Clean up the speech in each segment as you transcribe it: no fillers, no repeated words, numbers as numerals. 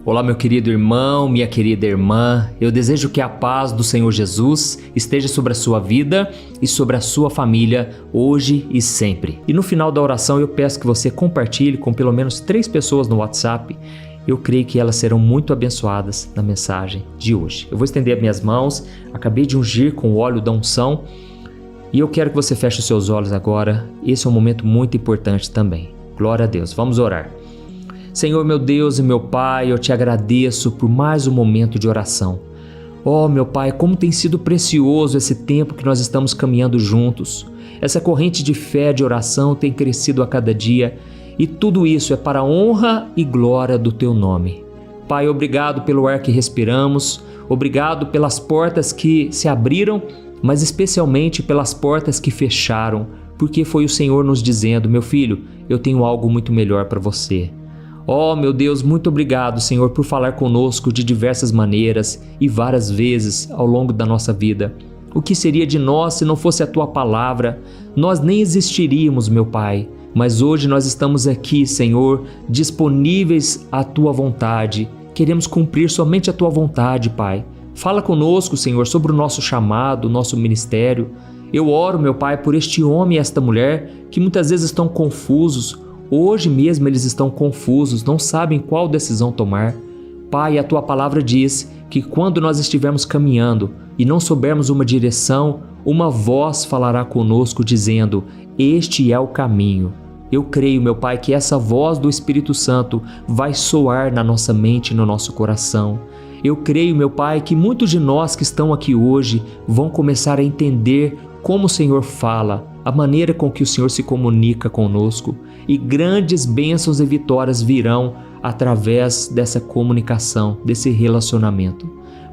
Olá, meu querido irmão, minha querida irmã. Eu desejo que a paz do Senhor Jesus esteja sobre a sua vida e sobre a sua família hoje e sempre. E no final da oração eu peço que você compartilhe com pelo menos 3 pessoas no WhatsApp. Eu creio que elas serão muito abençoadas na mensagem de hoje. Eu vou estender as minhas mãos, acabei de ungir com o óleo da unção e eu quero que você feche os seus olhos agora. Esse é um momento muito importante também. Glória a Deus. Vamos orar. Senhor, meu Deus e meu Pai, eu te agradeço por mais um momento de oração. Oh, meu Pai, como tem sido precioso esse tempo que nós estamos caminhando juntos. Essa corrente de fé, de oração tem crescido a cada dia e tudo isso é para a honra e glória do Teu nome. Pai, obrigado pelo ar que respiramos, obrigado pelas portas que se abriram, mas especialmente pelas portas que fecharam, porque foi o Senhor nos dizendo: meu filho, eu tenho algo muito melhor para você. Oh, meu Deus, muito obrigado, Senhor, por falar conosco de diversas maneiras e várias vezes ao longo da nossa vida. O que seria de nós se não fosse a Tua palavra? Nós nem existiríamos, meu Pai. Mas hoje nós estamos aqui, Senhor, disponíveis à Tua vontade. Queremos cumprir somente a Tua vontade, Pai. Fala conosco, Senhor, sobre o nosso chamado, o nosso ministério. Eu oro, meu Pai, por este homem e esta mulher que muitas vezes estão confusos. Hoje mesmo eles estão confusos, não sabem qual decisão tomar. Pai, a Tua palavra diz que quando nós estivermos caminhando e não soubermos uma direção, uma voz falará conosco dizendo: este é o caminho. Eu creio, meu Pai, que essa voz do Espírito Santo vai soar na nossa mente e no nosso coração. Eu creio, meu Pai, que muitos de nós que estão aqui hoje vão começar a entender como o Senhor fala, a maneira com que o Senhor se comunica conosco, e grandes bênçãos e vitórias virão através dessa comunicação, desse relacionamento.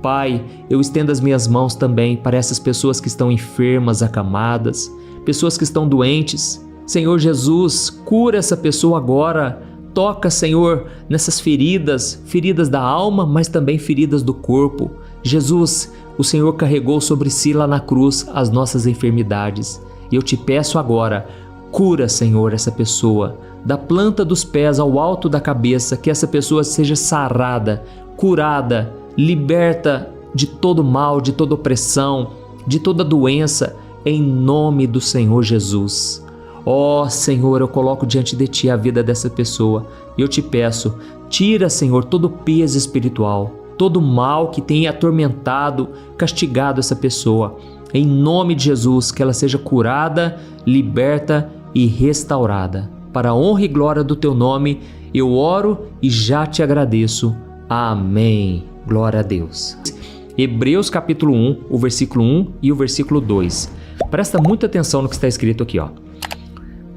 Pai, eu estendo as minhas mãos também para essas pessoas que estão enfermas, acamadas, pessoas que estão doentes. Senhor Jesus, cura essa pessoa agora. Toca, Senhor, nessas feridas da alma, mas também feridas do corpo. Jesus, o Senhor carregou sobre si lá na cruz as nossas enfermidades. E eu te peço agora, cura, Senhor, essa pessoa. Da planta dos pés ao alto da cabeça, que essa pessoa seja sarada, curada, liberta de todo mal, de toda opressão, de toda doença, em nome do Senhor Jesus. Ó Senhor, eu coloco diante de Ti a vida dessa pessoa e eu te peço, tira, Senhor, todo o peso espiritual, todo o mal que tem atormentado, castigado essa pessoa. Em nome de Jesus, que ela seja curada, liberta e restaurada. Para a honra e glória do Teu nome, eu oro e já te agradeço. Amém. Glória a Deus. Hebreus capítulo 1, o versículo 1 e o versículo 2. Presta muita atenção no que está escrito aqui, ó.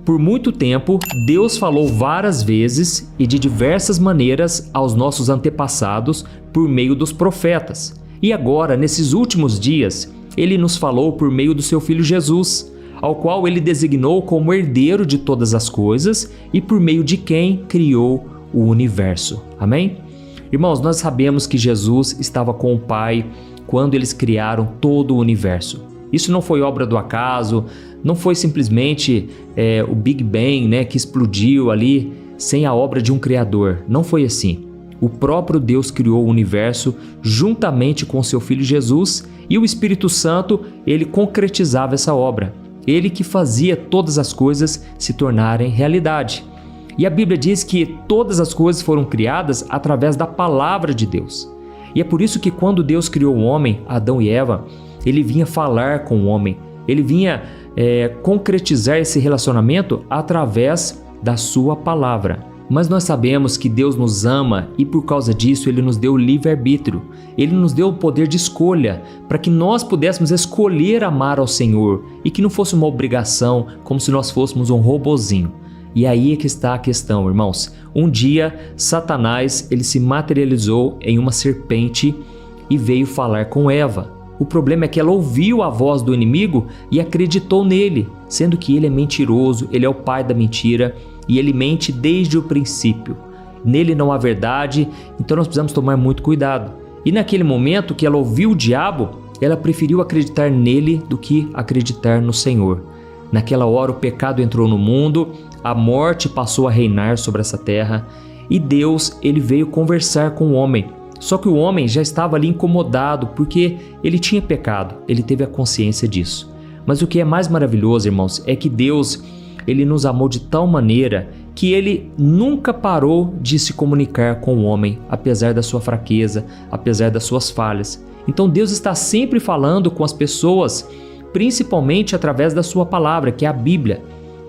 Por muito tempo, Deus falou várias vezes e de diversas maneiras aos nossos antepassados por meio dos profetas. E agora, nesses últimos dias, Ele nos falou por meio do Seu Filho Jesus, ao qual Ele designou como herdeiro de todas as coisas e por meio de quem criou o universo. Amém? Irmãos, nós sabemos que Jesus estava com o Pai quando eles criaram todo o universo. Isso não foi obra do acaso, não foi simplesmente o Big Bang, né, que explodiu ali sem a obra de um Criador. Não foi assim. O próprio Deus criou o universo juntamente com seu Filho Jesus e o Espírito Santo, ele concretizava essa obra. Ele que fazia todas as coisas se tornarem realidade. E a Bíblia diz que todas as coisas foram criadas através da palavra de Deus. E é por isso que quando Deus criou o homem, Adão e Eva, Ele vinha falar com o homem, Ele vinha concretizar esse relacionamento através da sua palavra. Mas nós sabemos que Deus nos ama e por causa disso Ele nos deu o livre-arbítrio. Ele nos deu o poder de escolha para que nós pudéssemos escolher amar ao Senhor e que não fosse uma obrigação, como se nós fôssemos um robozinho. E aí é que está a questão, irmãos. Um dia, Satanás ele se materializou em uma serpente e veio falar com Eva. O problema é que ela ouviu a voz do inimigo e acreditou nele, sendo que ele é mentiroso, ele é o pai da mentira e ele mente desde o princípio. Nele não há verdade, então nós precisamos tomar muito cuidado. E naquele momento que ela ouviu o diabo, ela preferiu acreditar nele do que acreditar no Senhor. Naquela hora o pecado entrou no mundo, a morte passou a reinar sobre essa terra E Deus, ele veio conversar com o homem. Só que o homem já estava ali incomodado porque ele tinha pecado, ele teve a consciência disso. Mas o que é mais maravilhoso, irmãos, é que Deus, ele nos amou de tal maneira que ele nunca parou de se comunicar com o homem, apesar da sua fraqueza, apesar das suas falhas. Então Deus está sempre falando com as pessoas, principalmente através da sua palavra, que é a Bíblia.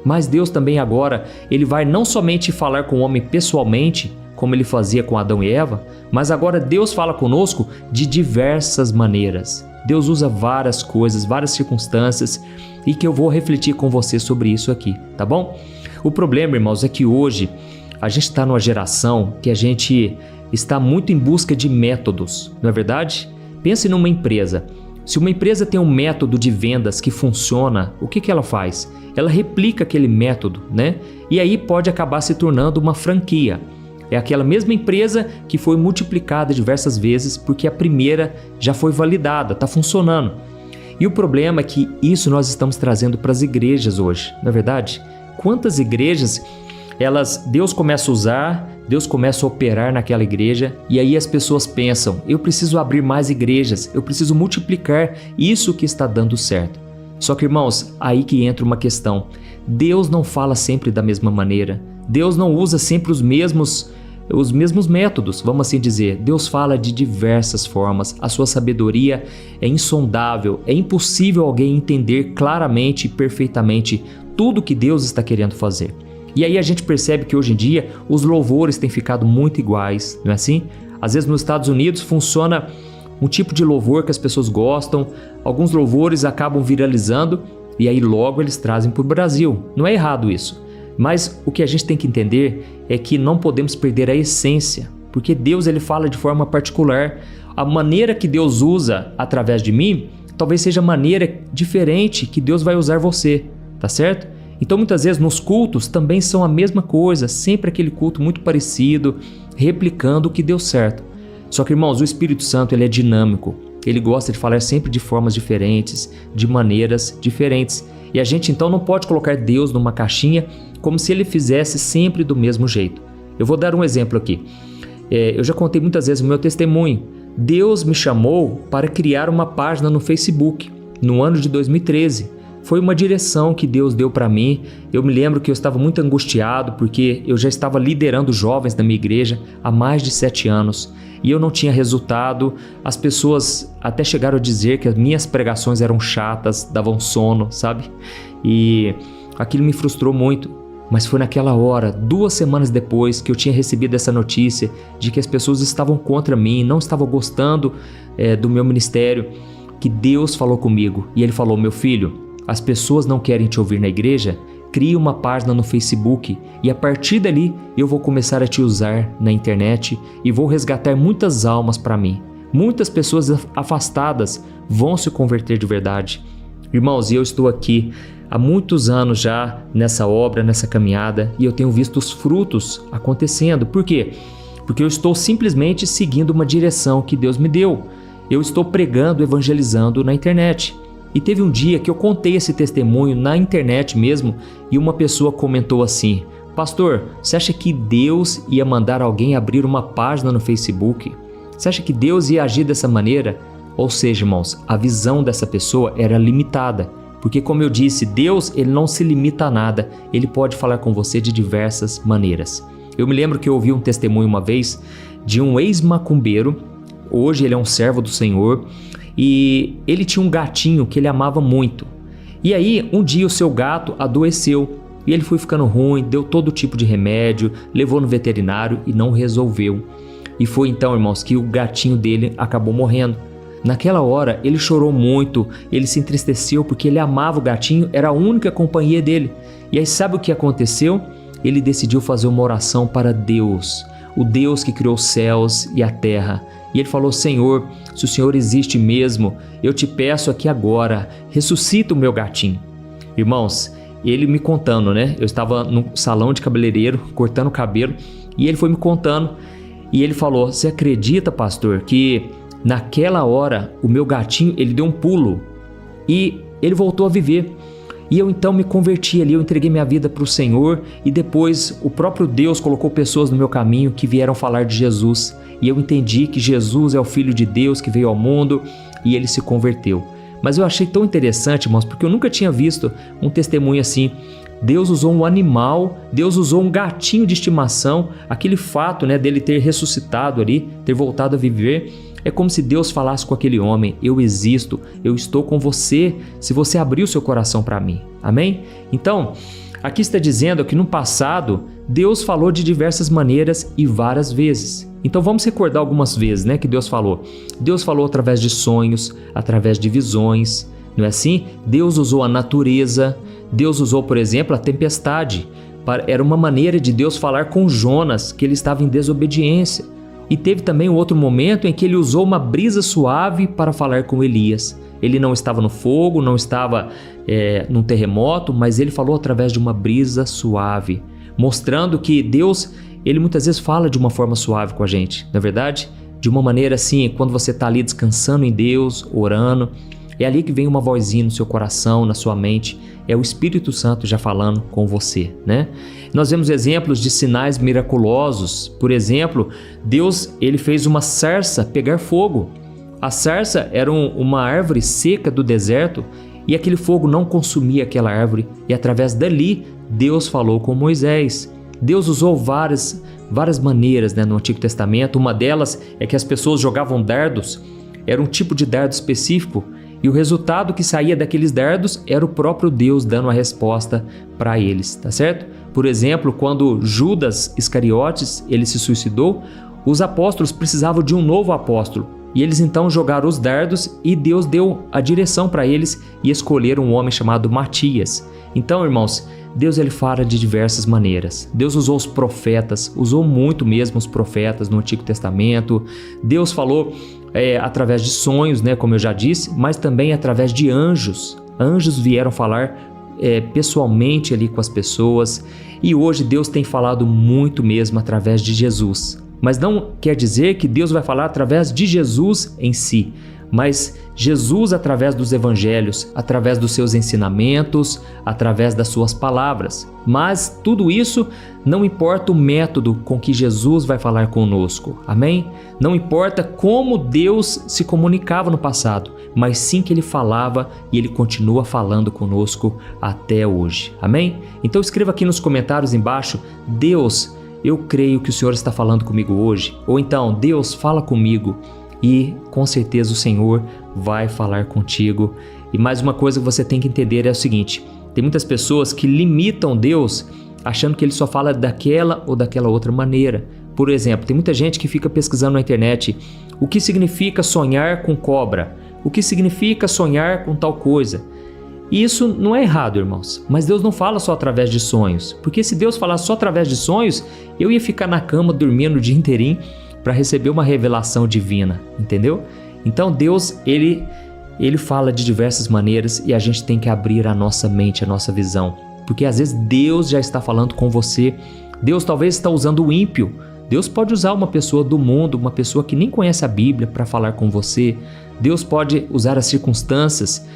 Mas Deus também agora, ele vai não somente falar com o homem pessoalmente, como ele fazia com Adão e Eva, mas agora Deus fala conosco de diversas maneiras. Deus usa várias coisas, várias circunstâncias, e que eu vou refletir com você sobre isso aqui, tá bom? O problema, irmãos, é que hoje a gente está numa geração que a gente está muito em busca de métodos, não é verdade? Pense numa empresa. Se uma empresa tem um método de vendas que funciona, o que ela faz? Ela replica aquele método, né? E aí pode acabar se tornando uma franquia. É aquela mesma empresa que foi multiplicada diversas vezes porque a primeira já foi validada, está funcionando. E o problema é que isso nós estamos trazendo para as igrejas hoje, não é verdade? Quantas igrejas, Deus começa a usar, Deus começa a operar naquela igreja e aí as pessoas pensam, eu preciso abrir mais igrejas, eu preciso multiplicar isso que está dando certo. Só que, irmãos, aí que entra uma questão. Deus não fala sempre da mesma maneira. Deus não usa sempre os mesmos métodos, vamos assim dizer. Deus fala de diversas formas. A sua sabedoria é insondável. É impossível alguém entender claramente e perfeitamente tudo que Deus está querendo fazer. E aí a gente percebe que hoje em dia os louvores têm ficado muito iguais, não é assim? Às vezes nos Estados Unidos funciona um tipo de louvor que as pessoas gostam, alguns louvores acabam viralizando e aí logo eles trazem para o Brasil. Não é errado isso, mas o que a gente tem que entender é que não podemos perder a essência, porque Deus ele fala de forma particular. A maneira que Deus usa através de mim, talvez seja a maneira diferente que Deus vai usar você, tá certo? Então muitas vezes nos cultos também são a mesma coisa, sempre aquele culto muito parecido, replicando o que deu certo. Só que, irmãos, o Espírito Santo ele é dinâmico, ele gosta de falar sempre de formas diferentes, de maneiras diferentes. E a gente então não pode colocar Deus numa caixinha como se ele fizesse sempre do mesmo jeito. Eu vou dar um exemplo aqui. Eu já contei muitas vezes o meu testemunho. Deus me chamou para criar uma página no Facebook no ano de 2013. Foi uma direção que Deus deu para mim. Eu me lembro que eu estava muito angustiado porque eu já estava liderando jovens da minha igreja há mais de 7 anos e eu não tinha resultado. As pessoas até chegaram a dizer que as minhas pregações eram chatas, davam sono, sabe? E aquilo me frustrou muito. Mas foi naquela hora, 2 semanas depois, que eu tinha recebido essa notícia de que as pessoas estavam contra mim, não estavam gostando do meu ministério, que Deus falou comigo. E Ele falou: meu filho, as pessoas não querem te ouvir na igreja? Crie uma página no Facebook e a partir dali eu vou começar a te usar na internet e vou resgatar muitas almas para mim. Muitas pessoas afastadas vão se converter de verdade. Irmãos, eu estou aqui há muitos anos já nessa obra, nessa caminhada, e eu tenho visto os frutos acontecendo. Por quê? Porque eu estou simplesmente seguindo uma direção que Deus me deu. Eu estou pregando, evangelizando na internet. E teve um dia que eu contei esse testemunho na internet mesmo e uma pessoa comentou assim: pastor, você acha que Deus ia mandar alguém abrir uma página no Facebook? Você acha que Deus ia agir dessa maneira? Ou seja, irmãos, a visão dessa pessoa era limitada. Porque, como eu disse, Deus ele não se limita a nada, Ele pode falar com você de diversas maneiras. Eu me lembro que eu ouvi um testemunho uma vez de um ex-macumbeiro, hoje ele é um servo do Senhor, e ele tinha um gatinho que ele amava muito. E aí, um dia o seu gato adoeceu, e ele foi ficando ruim, deu todo tipo de remédio, levou no veterinário e não resolveu. E foi então, irmãos, que o gatinho dele acabou morrendo. Naquela hora, ele chorou muito, ele se entristeceu porque ele amava o gatinho, era a única companhia dele. E aí sabe o que aconteceu? Ele decidiu fazer uma oração para Deus, o Deus que criou os céus e a terra. E ele falou: Senhor, se o Senhor existe mesmo, eu te peço aqui agora, ressuscita o meu gatinho. Irmãos, ele me contando, né? Eu estava no salão de cabeleireiro, cortando o cabelo, e ele foi me contando, e ele falou: você acredita, pastor, que naquela hora o meu gatinho, ele deu um pulo, e ele voltou a viver. E eu então me converti ali, eu entreguei minha vida para o Senhor e depois o próprio Deus colocou pessoas no meu caminho que vieram falar de Jesus. E eu entendi que Jesus é o Filho de Deus que veio ao mundo e ele se converteu. Mas eu achei tão interessante, irmãos, porque eu nunca tinha visto um testemunho assim. Deus usou um animal, Deus usou um gatinho de estimação, aquele fato, né, dele ter ressuscitado ali, ter voltado a viver. É como se Deus falasse com aquele homem: eu existo, eu estou com você, se você abrir o seu coração para mim. Amém? Então, aqui está dizendo que no passado, Deus falou de diversas maneiras e várias vezes. Então vamos recordar algumas vezes, né, que Deus falou. Deus falou através de sonhos, através de visões, não é assim? Deus usou a natureza, Deus usou, por exemplo, a tempestade. Era uma maneira de Deus falar com Jonas, que ele estava em desobediência. E teve também um outro momento em que ele usou uma brisa suave para falar com Elias. Ele não estava no fogo, não estava num terremoto, mas ele falou através de uma brisa suave, mostrando que Deus, ele muitas vezes fala de uma forma suave com a gente, não é verdade? De uma maneira assim, quando você está ali descansando em Deus, orando, é ali que vem uma vozinha no seu coração, na sua mente, é o Espírito Santo já falando com você, né? Nós vemos exemplos de sinais miraculosos. Por exemplo, Deus, ele fez uma sarça pegar fogo. A sarça era uma árvore seca do deserto e aquele fogo não consumia aquela árvore, e através dali Deus falou com Moisés. Deus usou várias maneiras, né, no Antigo Testamento. Uma delas é que as pessoas jogavam dardos, era um tipo de dardo específico, e o resultado que saía daqueles dardos era o próprio Deus dando a resposta para eles, tá certo? Por exemplo, quando Judas Iscariotes, ele se suicidou, os apóstolos precisavam de um novo apóstolo, e eles então jogaram os dardos e Deus deu a direção para eles e escolheram um homem chamado Matias. Então, irmãos, Deus, ele fala de diversas maneiras. Deus usou os profetas, usou muito mesmo os profetas no Antigo Testamento. Deus falou através de sonhos, né, como eu já disse, mas também através de anjos. Anjos vieram falar pessoalmente ali com as pessoas. E hoje Deus tem falado muito mesmo através de Jesus. Mas não quer dizer que Deus vai falar através de Jesus em si, mas Jesus através dos evangelhos, através dos seus ensinamentos, através das suas palavras. Mas tudo isso não importa o método com que Jesus vai falar conosco, amém? Não importa como Deus se comunicava no passado, mas sim que Ele falava e Ele continua falando conosco até hoje, amém? Então escreva aqui nos comentários embaixo: Deus, eu creio que o Senhor está falando comigo hoje. Ou então, Deus, fala comigo. E com certeza o Senhor vai falar contigo. E mais uma coisa que você tem que entender é o seguinte: tem muitas pessoas que limitam Deus achando que Ele só fala daquela ou daquela outra maneira. Por exemplo, tem muita gente que fica pesquisando na internet o que significa sonhar com cobra, o que significa sonhar com tal coisa. E isso não é errado, irmãos, mas Deus não fala só através de sonhos, porque se Deus falasse só através de sonhos, eu ia ficar na cama dormindo o dia inteirinho para receber uma revelação divina, entendeu? Então Deus, ele fala de diversas maneiras e a gente tem que abrir a nossa mente, a nossa visão, porque às vezes Deus já está falando com você. Deus talvez está usando o ímpio. Deus pode usar uma pessoa do mundo, uma pessoa que nem conhece a Bíblia para falar com você. Deus pode usar as circunstâncias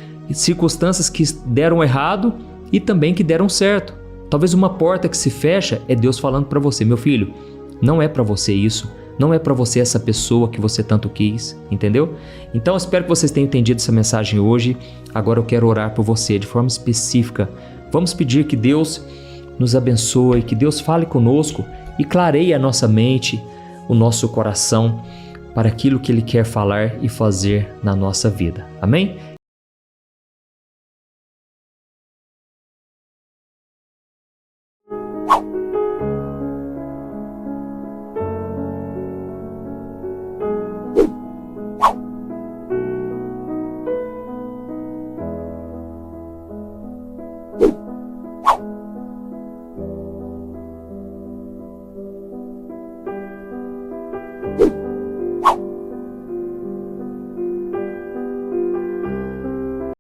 que deram errado e também que deram certo. Talvez uma porta que se fecha é Deus falando para você: meu filho, não é para você isso, não é para você essa pessoa que você tanto quis, entendeu? Então eu espero que vocês tenham entendido essa mensagem hoje. Agora eu quero orar por você de forma específica. Vamos pedir que Deus nos abençoe, que Deus fale conosco e clareie a nossa mente, o nosso coração para aquilo que Ele quer falar e fazer na nossa vida. Amém?